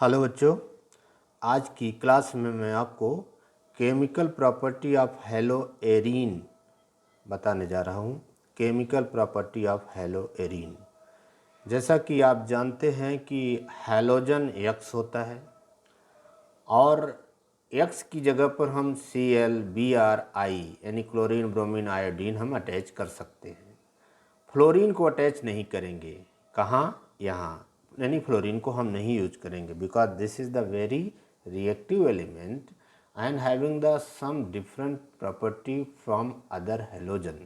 Hello बच्चों, आज की क्लास में मैं आपको chemical property of hello arene बताने जा रहा हूँ। Chemical property of hello arene, जैसा कि आप जानते हैं कि हैलोजन X होता है और X की जगह पर हम Cl, Br, I यानी क्लोरीन, ब्रोमीन, आयोडीन हम अटैच कर सकते हैं। फ्लोरीन को अटैच नहीं करेंगे। कहाँ? यहाँ, यानी फ्लोरीन को हम नहीं यूज करेंगे because this is the very reactive element and having the some different property from other halogen.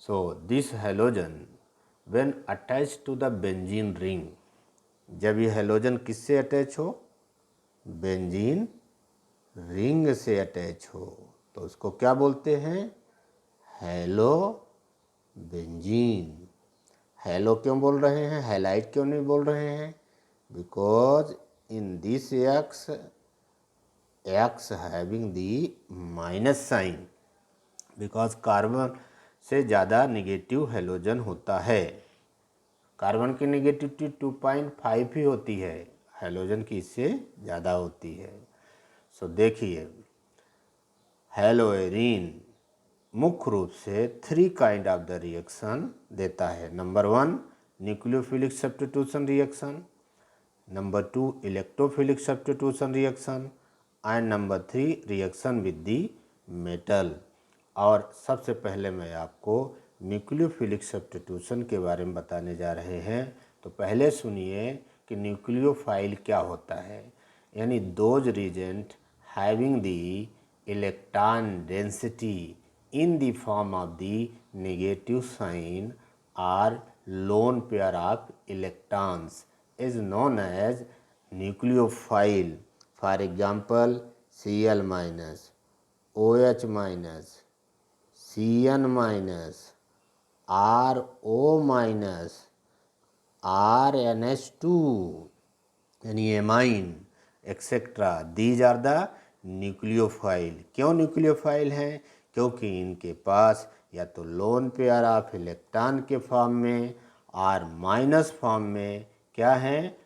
So this halogen when attach to the benzene ring, जब ये हेलोजन किससे अटैच हो? बेंजीन रिंग से attach हो तो उसको क्या बोलते हैं? Hello benzene. हेलो क्यों बोल रहे हैं, हैलाइड क्यों नहीं बोल रहे हैं? Because in this X having the minus sign, because carbon से ज़्यादा निगेटिव हेलोजन होता है। कार्बन की निगेटिविटी 2.5 ही होती है, हेलोजन की इससे ज़्यादा होती है। सो देखिए, हेलोएरीन मुख्य रूप से 3 काइंड ऑफ द रिएक्शन देता है। Number 1 nucleophilic substitution reaction, number 2 electrophilic substitution reaction and number 3 reaction with the metal. और सबसे पहले मैं आपको न्यूक्लियोफिलिक सब्स्टिट्यूशन के बारे में बताने जा रहे हैं। तो पहले सुनिए कि न्यूक्लियोफाइल क्या होता है। यानी those reagent having the electron density in the form of the negative sign or lone pair of electrons is known as nucleophile. For example, Cl minus, OH minus, Cn minus, RO minus, RNH2 यानी amine etcetera, these are the nucleophile. क्यों nucleophile हैं? क्योंकि इनके पास या तो lone pair of electron के form में और माइनस फॉर्म में क्या है?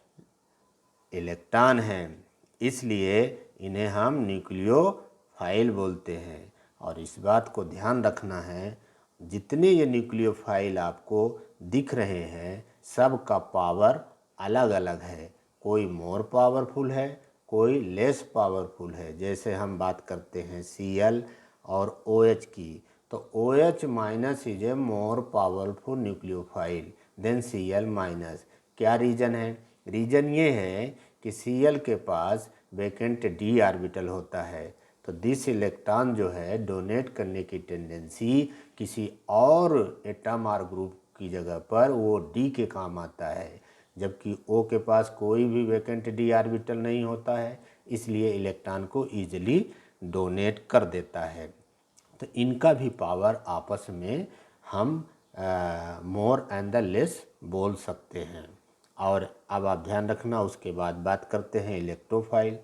इलेक्ट्रॉन हैं, इसलिए इन्हें हम न्यूक्लियोफाइल बोलते हैं। और इस बात को ध्यान रखना है, जितने ये न्यूक्लियोफाइल आपको दिख रहे हैं सब का पावर अलग अलग है। कोई मोर पावरफुल है, कोई लेस पावरफुल है। जैसे हम बात करते हैं Cl और OH की, तो OH minus is a more powerful nucleophile than Cl minus. क्या रीजन है? रीजन ये है कि Cl के पास वैकेंट d ऑर्बिटल होता है, तो दिस इलेक्ट्रॉन जो है डोनेट करने की टेंडेंसी किसी और एटम और ग्रुप की जगह पर वो d के काम आता है, जबकि O के पास कोई भी वैकेंट d ऑर्बिटल नहीं होता है, इसलिए इलेक्ट्रॉन को ईजिली डोनेट कर देता है। तो इनका भी पावर आपस में हम मोर एंड द लेस बोल सकते हैं। और अब आप ध्यान रखना, उसके बाद बात करते हैं इलेक्ट्रोफाइल।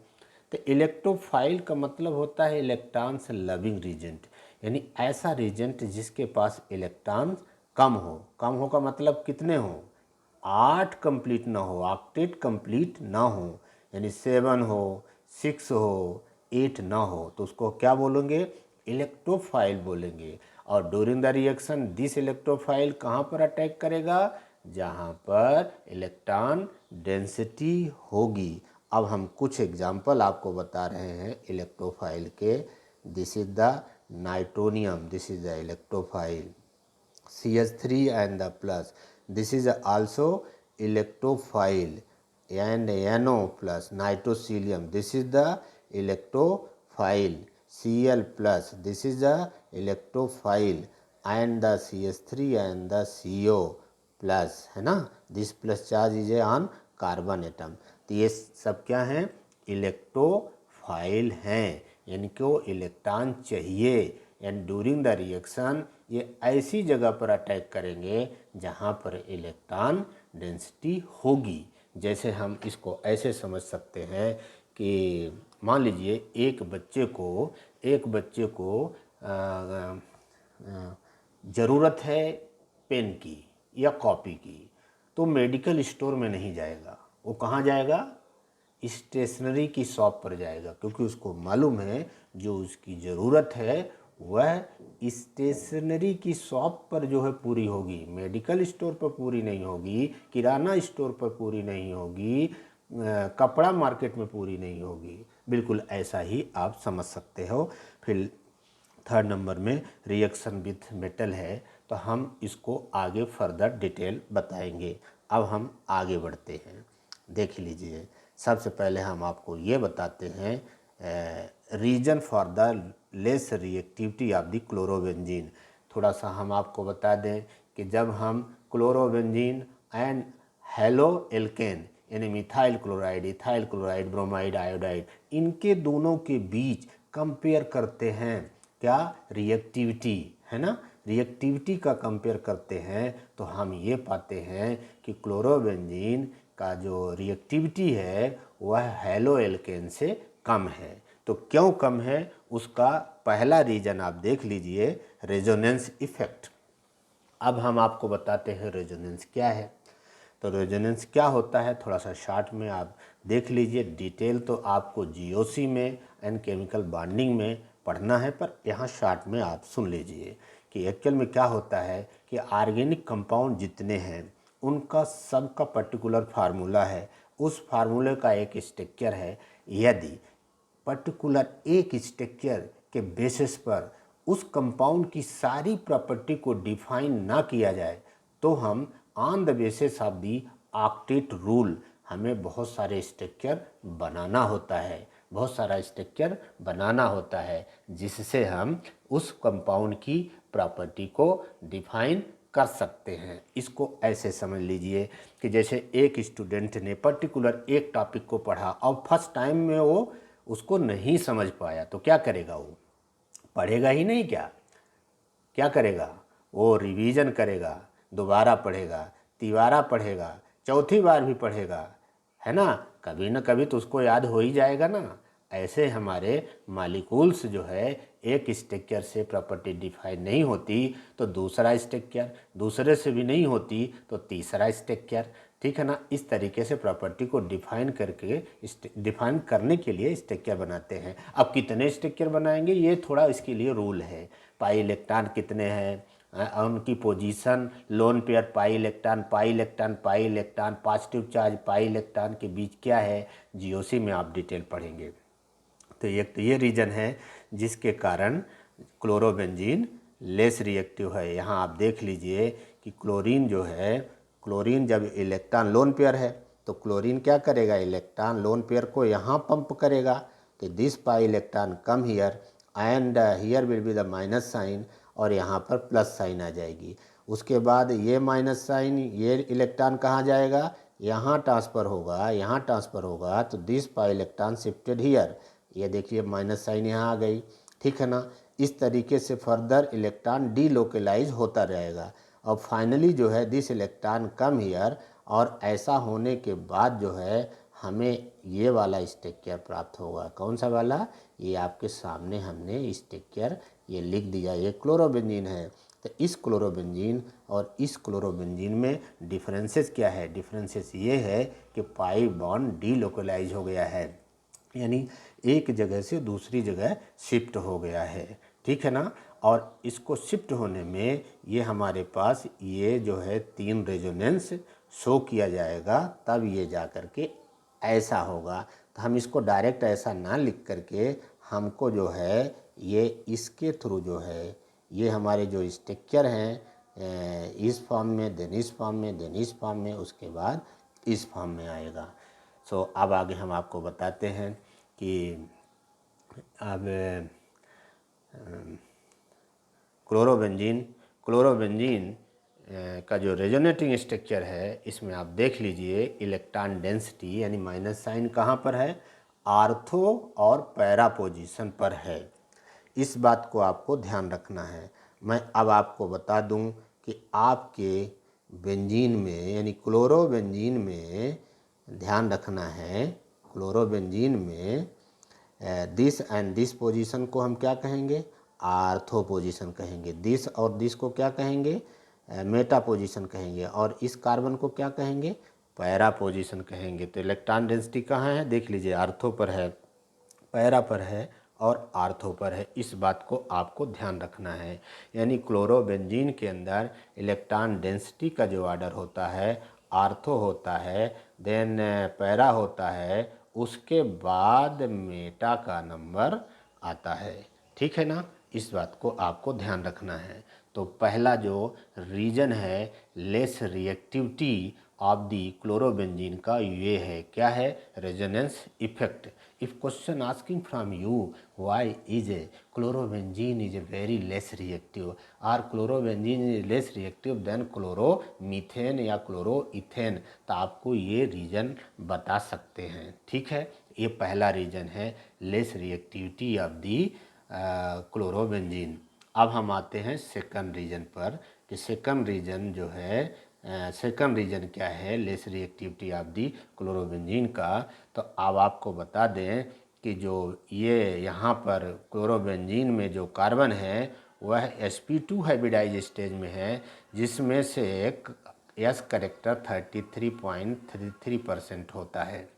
तो इलेक्ट्रोफाइल का मतलब होता है इलेक्ट्रॉन्स लविंग रीजेंट, यानी ऐसा रीजेंट जिसके पास इलेक्ट्रॉन कम हो। कम हो का मतलब कितने हो? 8 कंप्लीट ना हो, ऑक्टेट कंप्लीट ना हो, यानी 7 हो, 6 हो, 8 ना हो, तो उसको क्या बोलेंगे? इलेक्ट्रोफाइल बोलेंगे। और during the reaction this electrophile कहाँ पर अटैक करेगा? जहाँ पर इलेक्ट्रॉन डेंसिटी होगी। अब हम कुछ एग्जाम्पल आपको बता रहे हैं इलेक्ट्रोफाइल के। This is the nitronium, this is the electrophile. CH3 and the plus, this is also electrophile. And NO plus nitrosilium, this is the electrophile. Cl plus, this is the electrophile. And the CH3 and the CO plus, है ना, this plus charge is on carbon atom। तो ये सब क्या हैं? Electrophile हैं, यानी कि वो इलेक्ट्रॉन चाहिए। एंड ड्यूरिंग द रिएक्शन ये ऐसी जगह पर अटैक करेंगे जहाँ पर इलेक्ट्रॉन डेंसिटी होगी। जैसे हम इसको ऐसे समझ सकते हैं कि मान लीजिए एक बच्चे को ज़रूरत है पेन की या कॉपी की, तो मेडिकल स्टोर में नहीं जाएगा, वो कहाँ जाएगा? स्टेशनरी की शॉप पर जाएगा, क्योंकि उसको मालूम है जो उसकी ज़रूरत है वह स्टेशनरी की शॉप पर जो है पूरी होगी, मेडिकल स्टोर पर पूरी नहीं होगी, किराना स्टोर पर पूरी नहीं होगी, कपड़ा मार्केट में पूरी नहीं होगी। बिल्कुल ऐसा ही आप समझ सकते हो। फिर थर्ड नंबर में रिएक्शन विथ मेटल है, तो हम इसको आगे फर्दर डिटेल बताएंगे। अब हम आगे बढ़ते हैं, देख लीजिए। सबसे पहले हम आपको ये बताते हैं reason for the less reactivity of the chlorobenzene. थोड़ा सा हम आपको बता दें कि जब हम क्लोरोबेंजीन एंड हेलो एल्केन यानी methyl chloride, ethyl chloride, bromide, iodide, इनके दोनों के बीच कंपेयर करते हैं, क्या रिएक्टिविटी है ना, रिएक्टिविटी का कंपेयर करते हैं, तो हम ये पाते हैं कि क्लोरोबेंजीन का जो रिएक्टिविटी है वह हेलो एल्केन से कम है। तो क्यों कम है उसका पहला रीज़न आप देख लीजिए, रेजोनेंस इफेक्ट। अब हम आपको बताते हैं रेजोनेंस क्या है। तो रेजोनेंस क्या होता है थोड़ा सा शार्ट में आप देख लीजिए। डिटेल तो आपको जीओसी में एंड केमिकल बॉन्डिंग में पढ़ना है, पर यहाँ शार्ट में आप सुन लीजिए कि एक्चुअल में क्या होता है कि ऑर्गेनिक कंपाउंड जितने हैं उनका सबका पर्टिकुलर फार्मूला है, उस फार्मूले का एक स्ट्रक्चर है। यदि पर्टिकुलर एक स्ट्रक्चर के बेसिस पर उस कंपाउंड की सारी प्रॉपर्टी को डिफाइन ना किया जाए तो हम on the basis of the octet rule हमें बहुत सारे स्ट्रक्चर बनाना होता है, बहुत सारा स्ट्रक्चर बनाना होता है, जिससे हम उस कंपाउंड की प्रॉपर्टी को डिफाइन कर सकते हैं। इसको ऐसे समझ लीजिए कि जैसे एक स्टूडेंट ने पर्टिकुलर एक टॉपिक को पढ़ा और फर्स्ट टाइम में वो उसको नहीं समझ पाया, तो क्या करेगा, वो पढ़ेगा ही नहीं, क्या करेगा, वो रिवीजन करेगा, दोबारा पढ़ेगा, तिबारा पढ़ेगा, चौथी बार भी पढ़ेगा, है ना कभी तो उसको याद हो ही जाएगा ना। ऐसे हमारे मालिकूल्स जो है एक स्ट्रक्चर से प्रॉपर्टी डिफाइन नहीं होती तो दूसरा स्ट्रक्चर, दूसरे से भी नहीं होती तो तीसरा स्ट्रक्चर, ठीक है ना। इस तरीके से प्रॉपर्टी को डिफाइन करने के लिए स्ट्रक्चर बनाते हैं। अब कितने स्ट्रक्चर बनाएंगे ये थोड़ा इसके लिए रूल है। पाई इलेक्ट्रॉन कितने हैं, उनकी position, lone pair pi electron, positive charge pi electron के बीच क्या है, जीओसी में आप डिटेल पढ़ेंगे। तो एक तो ये रीज़न है जिसके कारण क्लोरोबेंजीन लेस रिएक्टिव है। यहाँ आप देख लीजिए कि क्लोरीन जो है, क्लोरीन जब इलेक्ट्रॉन लोन पेयर है तो क्लोरीन क्या करेगा, इलेक्ट्रॉन लोन पेयर को यहाँ पंप करेगा, तो this pi electron come here and here will be the minus sign, और यहाँ पर प्लस साइन आ जाएगी। उसके बाद ये माइनस साइन, ये इलेक्ट्रॉन कहाँ जाएगा, यहाँ ट्रांसफ़र होगा, यहाँ ट्रांसफ़र होगा, तो this pi electron shifted here, ये देखिए माइनस साइन यहाँ आ गई, ठीक है ना। इस तरीके से फर्दर इलेक्ट्रॉन डीलोकलाइज होता रहेगा और फाइनली जो है दिस इलेक्ट्रॉन कम हियर, और ऐसा होने के बाद जो है हमें ये वाला स्ट्रक्चर प्राप्त होगा। कौन सा वाला, ये आपके सामने हमने स्ट्रक्चर ये लिख दिया, ये क्लोरोबेंजीन है। तो इस क्लोरोबेंजीन और इस क्लोरोबेंजीन में डिफरेंसेस क्या है, डिफरेंसेस ये है कि पाई बॉन्ड डीलोकलाइज हो गया है, यानी एक जगह से दूसरी जगह शिफ्ट हो गया है, ठीक है ना। और इसको शिफ्ट होने में ये हमारे पास ये जो है 3 रेजोनेंस शो किया जाएगा, तब ये जा कर के ऐसा होगा। तो हम इसको डायरेक्ट ऐसा ना लिख करके हमको जो है ये इसके थ्रू जो है ये हमारे जो स्ट्रक्चर हैं इस फॉर्म में, देन इस फॉर्म में, देन इस फॉर्म में, उसके बाद इस फॉर्म में आएगा। सो अब आगे हम आपको बताते हैं कि अब क्लोरोबेंजीन का जो रेजोनेटिंग स्ट्रक्चर है इसमें आप देख लीजिए इलेक्ट्रॉन डेंसिटी यानी माइनस साइन कहाँ पर है, आर्थो और पैरा पोजीशन पर है। इस बात को आपको ध्यान रखना है। मैं अब आपको बता दूं कि आपके बेंजीन में यानी क्लोरोबेंजीन में ध्यान रखना है, क्लोरोबेंजीन में दिस एंड दिस पोजीशन को हम क्या कहेंगे, आर्थो पोजीशन कहेंगे। दिस और दिस को क्या कहेंगे, मेटा पोजीशन कहेंगे। और इस कार्बन को क्या कहेंगे, पैरा पोजीशन कहेंगे। तो इलेक्ट्रॉन डेंसिटी कहाँ है, देख लीजिए, आर्थो पर है, पैरा पर है और आर्थो पर है। इस बात को आपको ध्यान रखना है। यानी क्लोरोबेंजीन के अंदर इलेक्ट्रॉन डेंसिटी का जो ऑर्डर होता है आर्थो होता है, देन पैरा होता है, उसके बाद मेटा का नंबर आता है। ठीक है ना, इस बात को आपको ध्यान रखना है। तो पहला जो रीजन है less reactivity of the chlorobenzene का ये है, क्या है, resonance effect. If question asking from you why is a chlorobenzene is a very less reactive और chlorobenzene is less reactive than chloromethane या क्लोरोइथेन, तो आपको ये रीजन बता सकते हैं। ठीक है, ये पहला रीजन है less reactivity of the chlorobenzene. अब हम आते हैं सेकंड रीजन पर कि सेकंड रीजन जो है, सेकंड रीजन क्या है less reactivity of the chlorobenzene का। तो अब आपको बता दें कि जो ये यहाँ पर क्लोरोबेंजीन में जो कार्बन है वह sp2 हाइब्रिडाइज स्टेज में है, जिसमें से एक एस करेक्टर 33.33% होता है।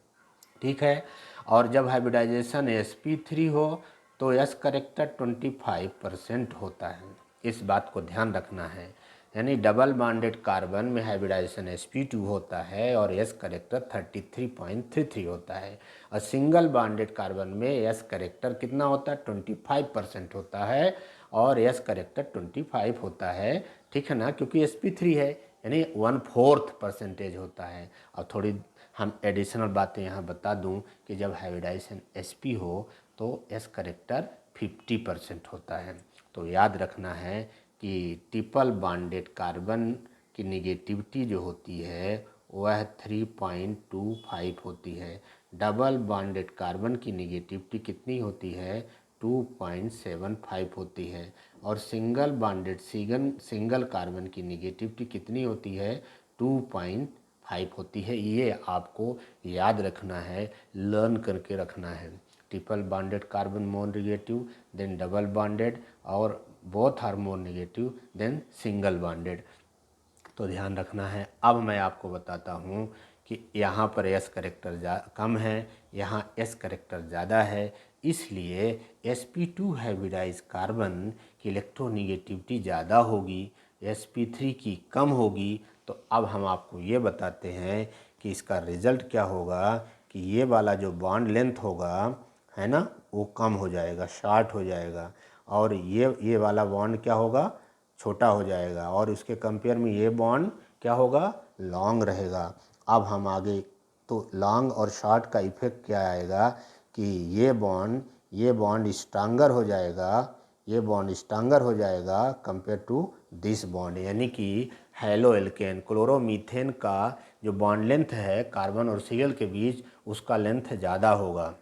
ठीक है, और जब हाइब्रिडाइजेशन sp3 हो तो एस करेक्टर 25% होता है। इस बात को ध्यान रखना है। यानी डबल बॉन्डेड कार्बन में हाइब्रिडाइजेशन sp2 होता है और एस करेक्टर 33.33 होता है, और सिंगल बॉन्डेड कार्बन में एस करेक्टर कितना होता है, 25% होता है और एस करेक्टर 25 होता है। ठीक है ना, क्योंकि sp3 है, यानी 1/4% होता है। और थोड़ी हम एडिशनल बातें यहाँ बता दूँ कि जब हाइब्रिडाइजेशन sp हो तो एस करेक्टर 50% होता है। तो याद रखना है कि ट्रिपल बॉन्डेड कार्बन की निगेटिविटी जो होती है वह 3.25 होती है, डबल बॉन्डेड कार्बन की निगेटिविटी कितनी होती है, 2.75 होती है, और सिंगल बॉन्डेड सिंगल कार्बन की निगेटिविटी कितनी होती है, 2.5 होती है। ये आपको याद रखना है, लर्न करके रखना है। Triple bonded carbon more negative than double bonded, और both are more negative than single bonded. तो ध्यान रखना है। अब मैं आपको बताता हूँ कि यहाँ पर एस करेक्टर कम है, यहाँ एस करेक्टर ज़्यादा है, इसलिए sp2 हाइब्रिडाइज कार्बन की इलेक्ट्रोनिगेटिविटी ज़्यादा होगी, sp3 की कम होगी। तो अब हम आपको ये बताते हैं कि इसका रिज़ल्ट क्या होगा कि ये वाला जो बॉन्ड लेंथ होगा है ना, वो कम हो जाएगा, शॉर्ट हो जाएगा, और ये वाला बॉन्ड क्या होगा, छोटा हो जाएगा, और उसके कंपेयर में ये बॉन्ड क्या होगा, लॉन्ग रहेगा। अब हम आगे, तो लॉन्ग और शॉर्ट का इफेक्ट क्या आएगा कि ये बॉन्ड स्ट्रांगर हो जाएगा, ये बॉन्ड स्ट्रांगर हो जाएगा कंपेयर टू दिस बॉन्ड। यानी कि हेलो एल्केन क्लोरोमीथेन का जो बॉन्ड लेंथ है कार्बन और Cl के बीच, उसका लेंथ ज़्यादा होगा,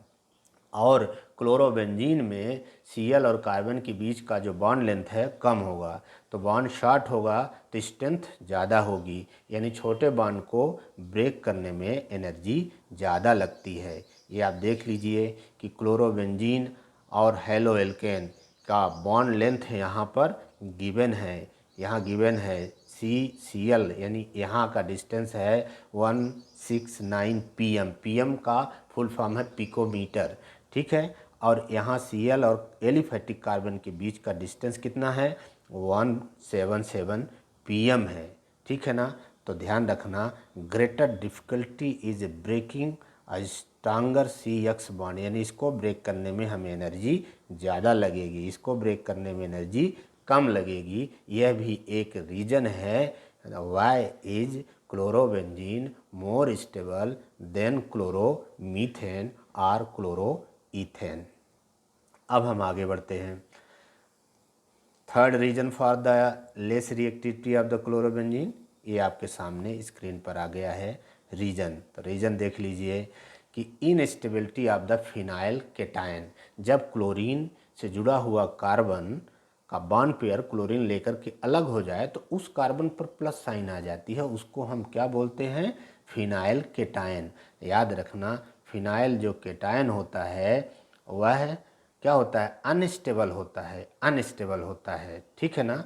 और क्लोरोबेंजीन में Cl और कार्बन के बीच का जो बॉन्ड लेंथ है कम होगा। तो बॉन्ड शॉर्ट होगा तो स्ट्रेंथ ज़्यादा होगी, यानी छोटे बॉन्ड को ब्रेक करने में एनर्जी ज़्यादा लगती है। ये आप देख लीजिए कि क्लोरोबेंजीन और हेलो एल्केन का बॉन्ड लेंथ यहाँ पर गिवन है, यहाँ गिवन है Cl, यानी यहाँ का डिस्टेंस है 169 pm, pm का फुल फॉर्म है पिकोमीटर। ठीक है, और यहाँ Cl और एलिफेटिक कार्बन के बीच का डिस्टेंस कितना है, 177 pm है। ठीक है ना, तो ध्यान रखना, greater difficulty is breaking a stronger CX bond, यानी इसको ब्रेक करने में हमें एनर्जी ज़्यादा लगेगी, इसको ब्रेक करने में एनर्जी कम लगेगी। यह भी एक रीज़न है why is chlorobenzene more stable than chloromethane और क्लोरोइथेन। अब हम आगे बढ़ते हैं। Third reason for the less reactivity of the chlorobenzene, ये आपके सामने स्क्रीन पर आ गया है रीजन। तो रीजन देख लीजिए कि instability of the phenyl cation, जब क्लोरीन से जुड़ा हुआ कार्बन का बॉन्ड पेयर क्लोरीन लेकर के अलग हो जाए तो उस कार्बन पर प्लस साइन आ जाती है, उसको हम क्या बोलते हैं, फिनाइल केटायन। याद रखना, फिनाइल जो केटायन होता है वह क्या होता है, अनस्टेबल होता है, अनस्टेबल होता है। ठीक है ना,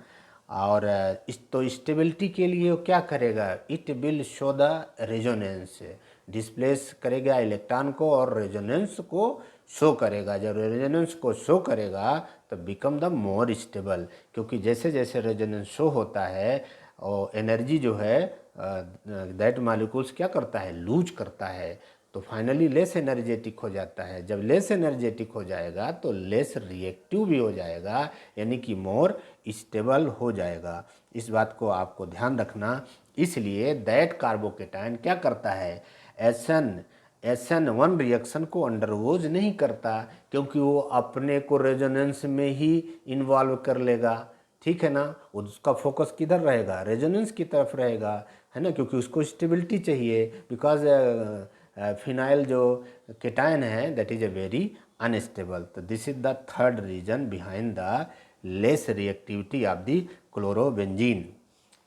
और इस तो स्टेबिलिटी के लिए वो क्या करेगा, it will show the resonance, displace करेगा इलेक्ट्रॉन को और रेजोनेंस को शो करेगा। जब रेजोनेंस को शो करेगा तो बिकम द मोर स्टेबल, क्योंकि जैसे जैसे रेजोनेंस शो होता है और एनर्जी जो है दैट मालिक्यूल्स क्या करता है, लूज करता है, तो फाइनली लेस एनर्जेटिक हो जाता है। जब लेस एनर्जेटिक हो जाएगा तो लेस रिएक्टिव भी हो जाएगा, यानी कि मोर स्टेबल हो जाएगा। इस बात को आपको ध्यान रखना। इसलिए दैट कार्बोकेटाइन क्या करता है, SN1 रिएक्शन को अंडरगोज नहीं करता, क्योंकि वो अपने को रेजोनेंस में ही इन्वॉल्व कर लेगा। ठीक है ना, उसका फोकस किधर रहेगा, रेजोनेंस की तरफ रहेगा, है ना, क्योंकि उसको स्टेबिलिटी चाहिए। बिकॉज फिनाइल जो केटायन है that is a very unstable. तो this is the third reason behind the less reactivity of the chlorobenzene.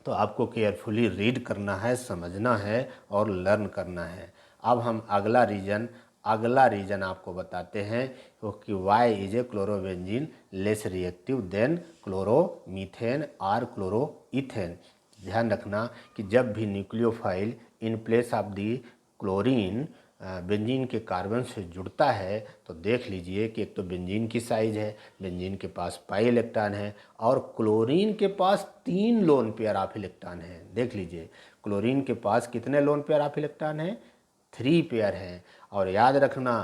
तो आपको केयरफुली रीड करना है, समझना है और लर्न करना है। अब हम अगला रीजन आपको बताते हैं कि why is a chlorobenzene less reactive than chloromethane और क्लोरोइथेन। ध्यान रखना कि जब भी nucleophile in place of the chlorine benzene के कार्बन से जुड़ता है, तो देख लीजिए कि एक तो बेंजीन की साइज है, बेंजीन के पास पाई इलेक्ट्रॉन है और क्लोरीन के पास 3 लोन पेयर ऑफ इलेक्ट्रॉन है। देख लीजिए क्लोरीन के पास कितने लोन पेयर ऑफ इलेक्ट्रॉन है, 3 पेयर हैं। और याद रखना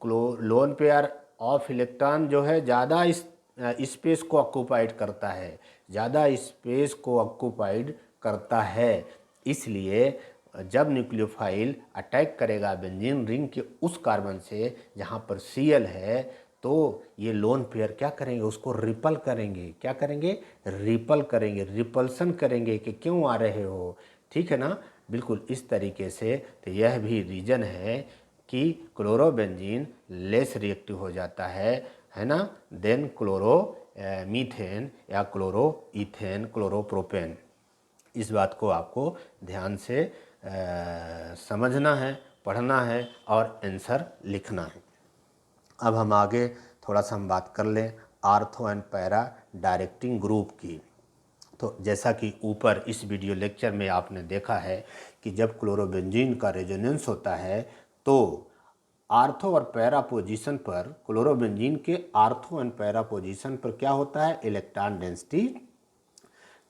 लोन पेयर ऑफ इलेक्ट्रॉन जो है ज़्यादा स्पेस को ऑक्यूपाइड करता है, ज़्यादा स्पेस को ऑक्यूपाइड करता है। इसलिए जब न्यूक्लियोफाइल अटैक करेगा बेंजीन रिंग के उस कार्बन से जहाँ पर Cl है, तो ये लोन पेयर क्या करेंगे, उसको रिपल करेंगे। क्या करेंगे, रिपल करेंगे, रिपल्सन करेंगे कि क्यों आ रहे हो। ठीक है ना, बिल्कुल इस तरीके से। तो यह भी रीजन है कि क्लोरोबेंजीन लेस रिएक्टिव हो जाता है ना, देन क्लोरो मीथेन या क्लोरोइथेन, क्लोरोप्रोपेन। इस बात को आपको ध्यान से समझना है, पढ़ना है और आंसर लिखना है। अब हम आगे थोड़ा सा हम बात कर लें ortho and para directing group की। तो जैसा कि ऊपर इस वीडियो लेक्चर में आपने देखा है कि जब क्लोरोबेंजीन का रेजोनेंस होता है तो आर्थो और पैरा पोजीशन पर, क्लोरोबेंजीन के आर्थो एंड पैरा पोजीशन पर क्या होता है, इलेक्ट्रॉन डेंसिटी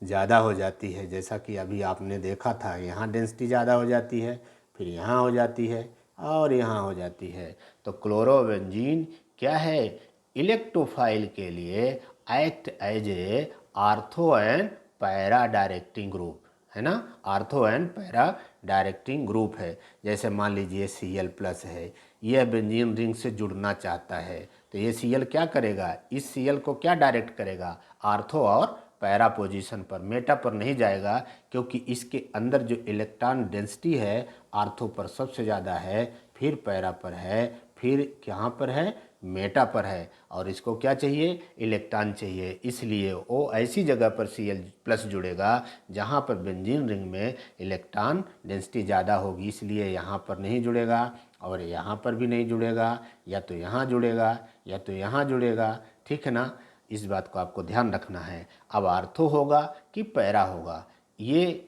ज़्यादा हो जाती है। जैसा कि अभी आपने देखा था, यहाँ डेंसिटी ज़्यादा हो जाती है, फिर यहाँ हो जाती है और यहाँ हो जाती है। तो क्लोरोबेंजीन क्या है, इलेक्ट्रोफाइल के लिए act as a ortho and para directing group, है ना, ortho and para directing group है। जैसे मान लीजिए Cl+ है, यह बेंजीन रिंग से जुड़ना चाहता है, तो ये Cl क्या करेगा, इस Cl को क्या डायरेक्ट करेगा, आर्थो और पैरा पोजीशन पर, मेटा पर नहीं जाएगा, क्योंकि इसके अंदर जो इलेक्ट्रॉन डेंसिटी है आर्थो पर सबसे ज़्यादा है, फिर पैरा पर है, फिर कहाँ पर है, मेटा पर है। और इसको क्या चाहिए, इलेक्ट्रॉन चाहिए। इसलिए वो ऐसी जगह पर Cl+ जुड़ेगा जहाँ पर बेंजीन रिंग में इलेक्ट्रॉन डेंसिटी ज़्यादा होगी, इसलिए यहाँ पर नहीं जुड़ेगा और यहाँ पर भी नहीं जुड़ेगा, या तो यहाँ जुड़ेगा या तो यहाँ जुड़ेगा। ठीक है ना, इस बात को आपको ध्यान रखना है। अब आर्थो होगा कि पैरा होगा, ये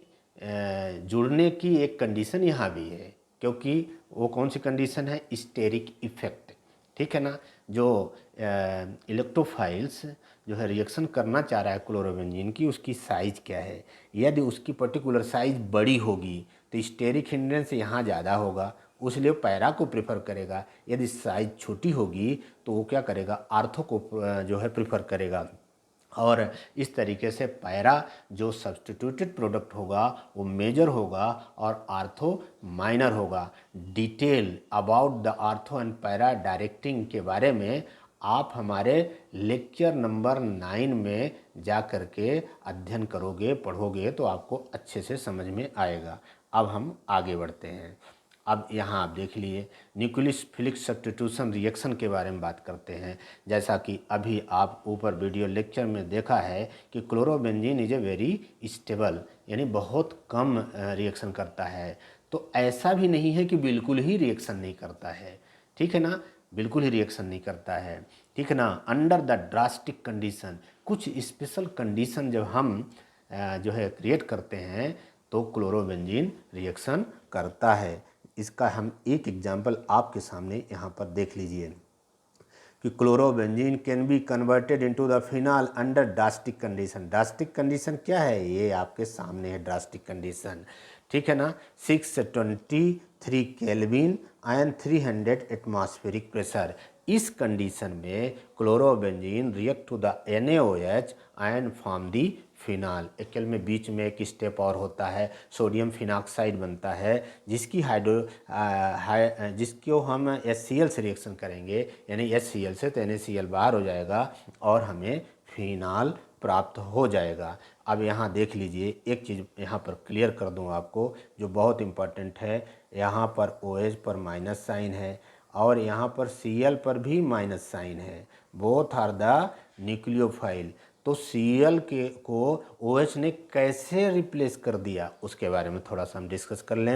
जुड़ने की एक कंडीशन यहाँ भी है, क्योंकि वो कौन सी कंडीशन है, स्टेरिक इफेक्ट। ठीक है ना, जो इलेक्ट्रोफाइल्स जो है रिएक्शन करना चाह रहा है क्लोरोबेंजीन की, उसकी साइज क्या है। यदि उसकी पर्टिकुलर साइज बड़ी होगी तो स्टेरिक हिंड्रेंस यहाँ ज़्यादा होगा, उसलिए पैरा को प्रेफर करेगा। यदि साइज छोटी होगी तो वो क्या करेगा, आर्थो को जो है प्रेफर करेगा। और इस तरीके से पैरा जो सब्स्टिट्यूटेड प्रोडक्ट होगा वो मेजर होगा और आर्थो माइनर होगा। Detail about the ortho and para directing के बारे में आप हमारे लेक्चर नंबर 9 में जा कर के अध्ययन करोगे, पढ़ोगे, तो आपको अच्छे से समझ में आएगा। अब हम आगे बढ़ते हैं। अब यहाँ आप देख लिए न्यूक्लियोफिलिक सब्स्टिट्यूशन रिएक्शन के बारे में बात करते हैं। जैसा कि अभी आप ऊपर वीडियो लेक्चर में देखा है कि chlorobenzene is a very stable, यानी बहुत कम रिएक्शन करता है। तो ऐसा भी नहीं है कि बिल्कुल ही रिएक्शन नहीं करता है। ठीक है ना, बिल्कुल ही रिएक्शन नहीं करता है। ठीक है ना, अंडर द ड्रास्टिक कंडीशन, कुछ स्पेशल कंडीशन जब हम जो है क्रिएट करते हैं तो क्लोरोबेंजीन रिएक्शन करता है। इसका हम एक एग्जाम्पल आपके सामने यहाँ पर देख लीजिए कि chlorobenzene can be converted into the phenol under drastic condition. Drastic condition क्या है, ये आपके सामने है ड्रास्टिक कंडीशन, ठीक है ना। 623 केल्विन एंड 300 एटमॉस्फेरिक प्रेशर। इस कंडीशन में chlorobenzene react to the NaOH and form the phenol. Actual में बीच में एक स्टेप और होता है, सोडियम फिनॉक्साइड बनता है जिसकी जिसको हम HCl से रिएक्शन करेंगे, यानी HCl से तो NaCl बाहर हो जाएगा और हमें फिनाल प्राप्त हो जाएगा। अब यहाँ देख लीजिए, एक चीज़ यहाँ पर क्लियर कर दूँ आपको जो बहुत इम्पॉर्टेंट है। यहाँ पर OH पर माइनस साइन है और यहाँ पर Cl पर भी माइनस साइन है, बोथ आर द न्यूक्लियोफाइल। तो Cl के को OH ने कैसे रिप्लेस कर दिया उसके बारे में थोड़ा सा हम डिस्कस कर लें।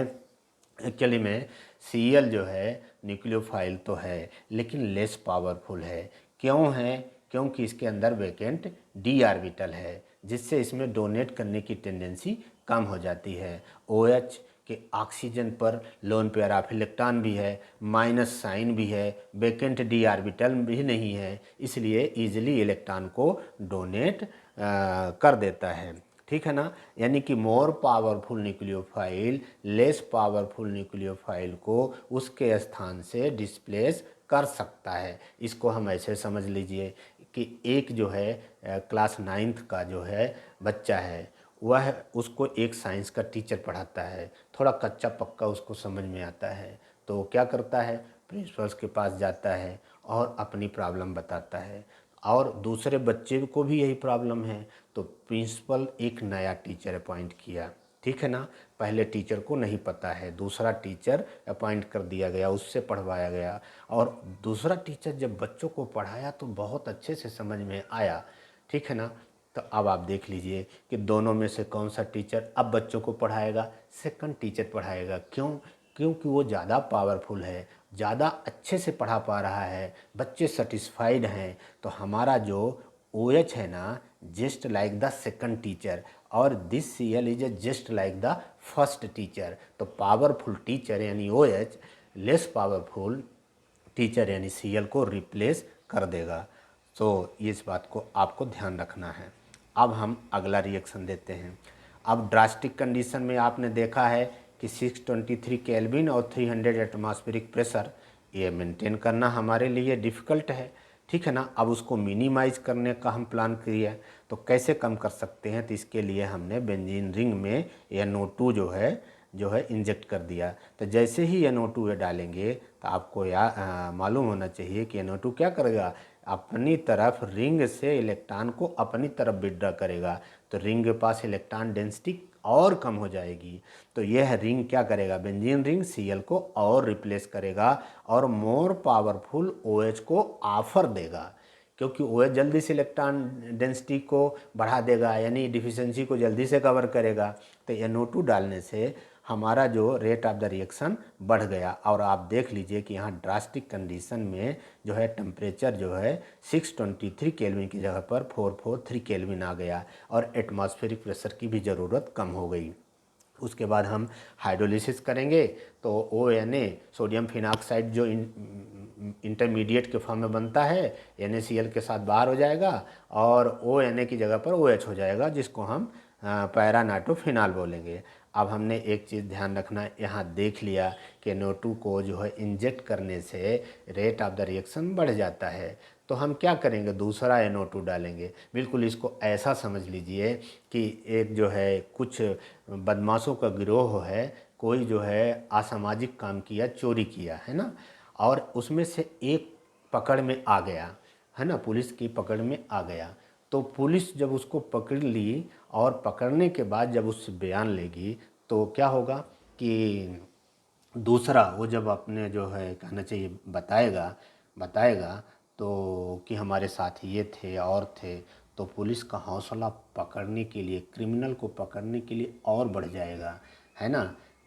एक्चुअली में Cl जो है न्यूक्लियोफाइल तो है लेकिन लेस पावरफुल है। क्यों है? क्योंकि इसके अंदर वैकेंट d ऑर्बिटल है जिससे इसमें डोनेट करने की टेंडेंसी कम हो जाती है। OH के ऑक्सीजन पर लोन पेयर ऑफ इलेक्ट्रॉन भी है, माइनस साइन भी है, वैकेंट d ऑर्बिटल भी नहीं है, इसलिए इजीली इलेक्ट्रॉन को डोनेट कर देता है, ठीक है ना। यानी कि मोर powerful nucleophile less powerful nucleophile को उसके स्थान से डिस्प्लेस कर सकता है। इसको हम ऐसे समझ लीजिए कि एक जो है क्लास 9th का जो है बच्चा है, वह उसको एक साइंस का टीचर पढ़ाता है, थोड़ा कच्चा पक्का उसको समझ में आता है, तो वो क्या करता है, प्रिंसिपल्स के पास जाता है और अपनी प्रॉब्लम बताता है। और दूसरे बच्चे को भी यही प्रॉब्लम है तो प्रिंसिपल एक नया टीचर अपॉइंट किया, ठीक है ना। पहले टीचर को नहीं पता है, दूसरा टीचर अपॉइंट कर दिया गया, उससे पढ़वाया गया और दूसरा टीचर जब बच्चों को पढ़ाया तो बहुत अच्छे से समझ में आया, ठीक है ना। तो अब आप देख लीजिए कि दोनों में से कौन सा टीचर अब बच्चों को पढ़ाएगा, सेकंड टीचर पढ़ाएगा। क्यों? क्योंकि वो ज़्यादा पावरफुल है, ज़्यादा अच्छे से पढ़ा पा रहा है, बच्चे सेटिस्फाइड हैं। तो हमारा जो OH है ना, just like the second teacher और this Cl is just like the first teacher. तो पावरफुल टीचर यानी OH लेस पावरफुल टीचर यानी Cl को रिप्लेस कर देगा। तो इस बात को आपको ध्यान रखना है। अब हम अगला रिएक्शन देते हैं। अब ड्रास्टिक कंडीशन में आपने देखा है कि 623 केल्विन और 300 एटमॉस्फेरिक प्रेशर ये मेंटेन करना हमारे लिए डिफ़िकल्ट है, ठीक है ना। अब उसको मिनिमाइज़ करने का हम प्लान किए, तो कैसे कम कर सकते हैं, तो इसके लिए हमने बेंजीन रिंग में NO2 जो है इंजेक्ट कर दिया। तो जैसे ही NO2 डालेंगे तो आपको मालूम होना चाहिए कि NO2 क्या करेगा, अपनी तरफ रिंग से इलेक्ट्रॉन को अपनी तरफ विड्रॉ करेगा, तो रिंग के पास इलेक्ट्रॉन डेंसिटी और कम हो जाएगी। तो यह रिंग क्या करेगा, बेंजीन रिंग Cl को और रिप्लेस करेगा और मोर पावरफुल OH को ऑफर देगा, क्योंकि OH जल्दी से इलेक्ट्रॉन डेंसिटी को बढ़ा देगा यानी डिफिशिएंसी को जल्दी से कवर करेगा। तो NO2 डालने से हमारा जो रेट ऑफ द रिएक्शन बढ़ गया। और आप देख लीजिए कि यहाँ ड्रास्टिक कंडीशन में जो है टेम्परेचर जो है 623 केल्विन की जगह पर 443 केल्विन आ गया और एटमॉस्फेरिक प्रेशर की भी ज़रूरत कम हो गई। उसके बाद हम हाइड्रोलिसिस करेंगे तो ONA सोडियम फिनॉक्साइड जो इंटरमीडिएट के फॉर्म में बनता है NaCl के साथ बाहर हो जाएगा और ONA की जगह पर OH हो जाएगा, जिसको हम पैरा नाइट्रोफिनॉल बोलेंगे। अब हमने एक चीज़ ध्यान रखना, यहाँ देख लिया कि NO2 को जो है इंजेक्ट करने से रेट ऑफ द रिएक्शन बढ़ जाता है, तो हम क्या करेंगे, दूसरा NO2 डालेंगे। बिल्कुल इसको ऐसा समझ लीजिए कि एक जो है कुछ बदमाशों का गिरोह है, कोई जो है असामाजिक काम किया, चोरी किया है ना, और उसमें से एक पकड़ में आ गया है ना, पुलिस की पकड़ में आ गया। तो पुलिस जब उसको पकड़ ली और पकड़ने के बाद जब उससे बयान लेगी तो क्या होगा कि दूसरा वो जब अपने जो है कहना चाहिए बताएगा तो कि हमारे साथ ये थे और थे, तो पुलिस का हौसला पकड़ने के लिए, क्रिमिनल को पकड़ने के लिए और बढ़ जाएगा, है ना।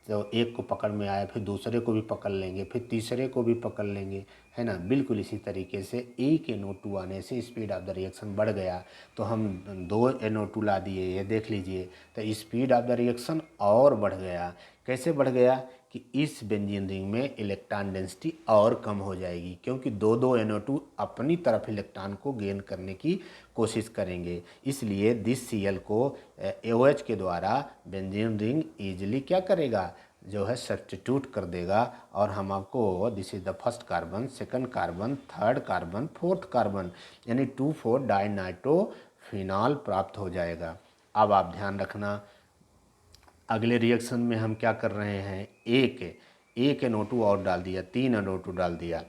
तो एक को पकड़ में आया फिर दूसरे को भी पकड़ लेंगे, फिर तीसरे को भी पकड़ लेंगे, है ना। बिल्कुल इसी तरीके से एक NO2 आने से स्पीड ऑफ द रिएक्शन बढ़ गया, तो हम 2 NO2 ला दिए, ये देख लीजिए, तो स्पीड ऑफ द रिएक्शन और बढ़ गया। कैसे बढ़ गया कि इस बेंजीन रिंग में इलेक्ट्रॉन डेंसिटी और कम हो जाएगी, क्योंकि दो NO2 अपनी तरफ इलेक्ट्रॉन को गेन करने की कोशिश करेंगे। इसलिए दिस Cl को OH के द्वारा बेंजीन रिंग ईजिली क्या करेगा, जो है सब्स्टिट्यूट कर देगा, और हम आपको this is the first carbon, second carbon, third carbon, fourth carbon, यानी 2,4 डाइनाइट्रोफिनॉल प्राप्त हो जाएगा। अब आप ध्यान रखना, अगले रिएक्शन में हम क्या कर रहे हैं, एक NO2 और डाल दिया, 3 NO2 डाल दिया,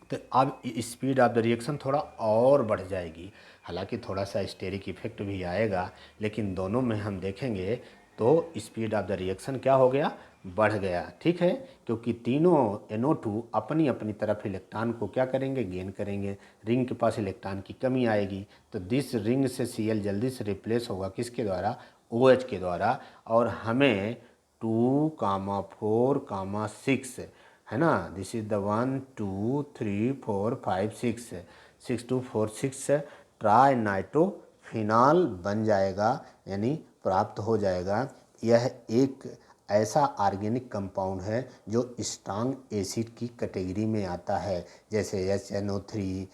तो अब स्पीड ऑफ द रिएक्शन थोड़ा और बढ़ जाएगी। हालांकि थोड़ा सा स्टेरिक इफेक्ट भी आएगा, लेकिन दोनों में हम देखेंगे तो स्पीड ऑफ द रिएक्शन क्या हो गया, बढ़ गया। ठीक है, क्योंकि तीनों NO2 अपनी अपनी तरफ इलेक्ट्रॉन को क्या करेंगे, गेन करेंगे। रिंग के पास इलेक्ट्रॉन की कमी आएगी, तो दिस रिंग से Cl जल्दी से रिप्लेस होगा किसके द्वारा, OH के द्वारा, और हमें 2,4,6 है ना, this is the 1 2 3 4 5 6 6246 try nitrophenol बन जाएगा, यानी प्राप्त हो जाएगा। यह एक ऐसा ऑर्गेनिक कंपाउंड है जो स्ट्रांग एसिड की कैटेगरी में आता है, जैसे HNO3,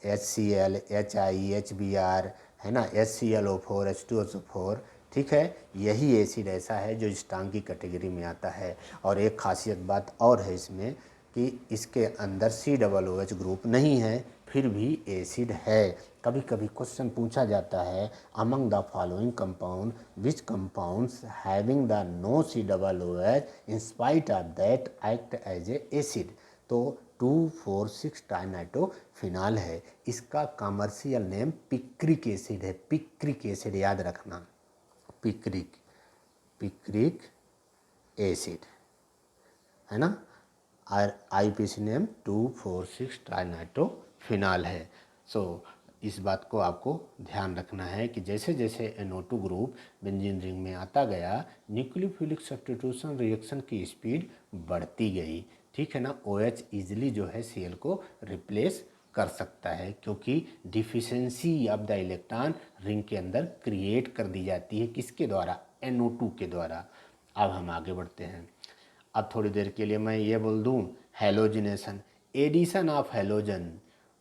HCl, HI, HBr, है ना, HClO4, H2SO4। ठीक है, यही एसिड ऐसा है जो स्ट्रांग की कैटेगरी में आता है। और एक खासियत बात और है इसमें कि इसके अंदर COOH ग्रुप नहीं है, फिर भी एसिड है। कभी कभी क्वेश्चन पूछा जाता है, among the following compound which compounds having the no COOH in spite of that act as a acid, तो 2,4,6 ट्राइनाइट्रोफिनॉल है। इसका कमर्शियल नेम पिक्रिक एसिड है, पिक्रिक एसिड याद रखना, पिक्रिक एसिड, है ना। IUPAC नेम 2,4,6 ट्राइनाइट्रोफिनॉल है। सो इस बात को आपको ध्यान रखना है कि जैसे जैसे NO2 ग्रुप बेंजीन रिंग में आता गया, न्यूक्लियोफिलिक सब्स्टिट्यूशन रिएक्शन की स्पीड बढ़ती गई। ठीक है ना, OH ईजिली जो है Cl को रिप्लेस कर सकता है, क्योंकि deficiency of the electron ring के अंदर क्रिएट कर दी जाती है, किसके द्वारा, NO2 के द्वारा। अब हम आगे बढ़ते हैं। अब थोड़ी देर के लिए मैं ये बोल दूं, halogenation, addition of halogen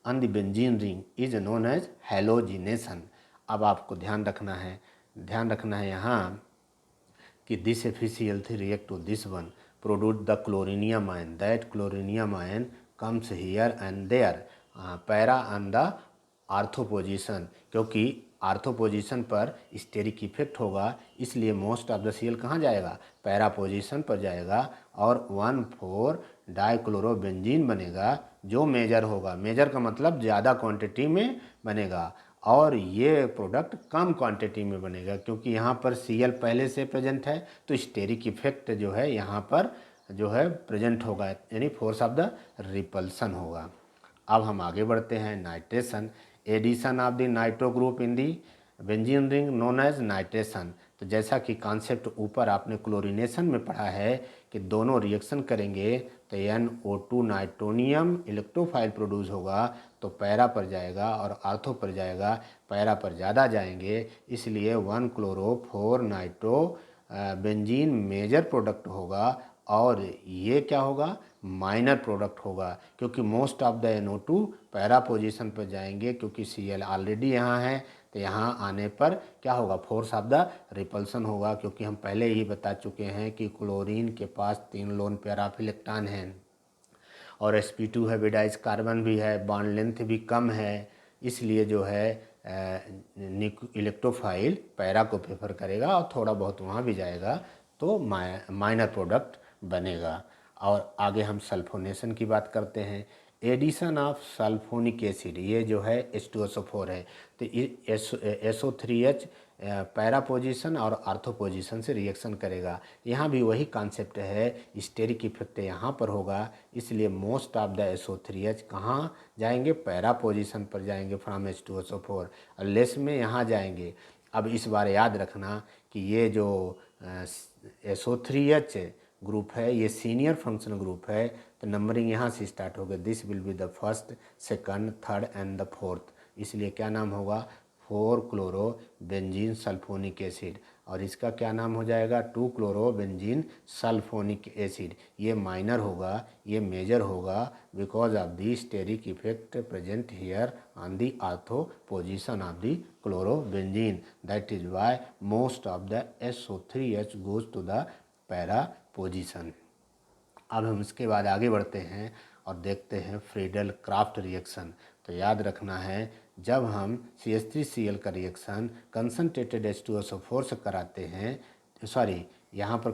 on the benzene ring is known as halogenation. अब आपको ध्यान रखना है यहाँ कि this FeCl3 react to this one produce the chlorinium ion, that chlorinium ion comes here and there para on the ortho position, क्योंकि ortho position पर steric effect होगा, इसलिए मोस्ट ऑफ द Cl कहाँ जाएगा, पैरा पोजीशन पर जाएगा, और 1,4 dichlorobenzene बनेगा, जो मेजर होगा। मेजर का मतलब ज़्यादा क्वांटिटी में बनेगा, और ये प्रोडक्ट कम क्वांटिटी में बनेगा, क्योंकि यहाँ पर Cl पहले से प्रेजेंट है, तो स्टेरिक इफेक्ट जो है यहाँ पर जो है प्रेजेंट होगा, यानी फोर्स ऑफ द रिपल्सन होगा। अब हम आगे बढ़ते हैं, nitration, addition of the nitro group in the benzene ring known as nitration. तो जैसा कि कॉन्सेप्ट ऊपर आपने क्लोरीनेशन में पढ़ा है कि दोनों रिएक्शन करेंगे तो NO2 नाइट्रोनियम इलेक्ट्रोफाइल प्रोड्यूस होगा, तो पैरा पर जाएगा और आर्थो पर जाएगा, पैरा पर ज़्यादा जाएंगे, इसलिए 1-क्लोरो-4 नाइट्रो बेंजीन मेजर प्रोडक्ट होगा, और ये क्या होगा, माइनर प्रोडक्ट होगा, क्योंकि most of the NO2 para position पर जाएंगे, क्योंकि Cl ऑलरेडी यहाँ है, तो यहाँ आने पर क्या होगा, फोर्स ऑफ द रिपल्सन होगा, क्योंकि हम पहले ही बता चुके हैं कि क्लोरीन के पास 3 लोन पेयर ऑफ इलेक्ट्रॉन हैं, और sp2 है, विडाइज कार्बन भी है, बॉन्ड लेंथ भी कम है, इसलिए जो है इलेक्ट्रोफाइल पैरा को प्रेफर करेगा, और थोड़ा बहुत वहाँ भी जाएगा, तो माइनर प्रोडक्ट बनेगा। और आगे हम सल्फोनेशन की बात करते हैं, एडिशन ऑफ सल्फोनिक एसिड, ये जो है H2SO4 है, तो SO3H पैरा पोजीशन और आर्थो पोजीशन से रिएक्शन करेगा। यहाँ भी वही कॉन्सेप्ट है, स्टेरिक इफेक्ट यहाँ पर होगा, इसलिए मोस्ट ऑफ द SO3H कहाँ जाएंगे, पैरा पोजीशन पर जाएंगे फ्रॉम H2SO4, और लेस में यहाँ जाएंगे। अब इस बार याद रखना कि ये जो SO3H ग्रुप है, ये सीनियर फंक्शनल ग्रुप है, तो नंबरिंग यहाँ से स्टार्ट होगा। This will be the first, second, third and the fourth, इसलिए क्या नाम होगा 4 क्लोरो बेंजीन सल्फोनिक एसिड। और इसका क्या नाम हो जाएगा 2 क्लोरो बेंजीन सल्फोनिक एसिड। ये माइनर होगा, ये मेजर होगा, because of the steric effect present here on the ortho position of the chloro benzene, that is why most of the SO3H goes to the para position. अब हम इसके बाद आगे बढ़ते हैं और देखते हैं फ्रीडल क्राफ्ट रिएक्शन। तो याद रखना है, जब हम CH3Cl का रिएक्शन कंसनट्रेटेड H2SO4 से कराते हैं, सॉरी यहाँ पर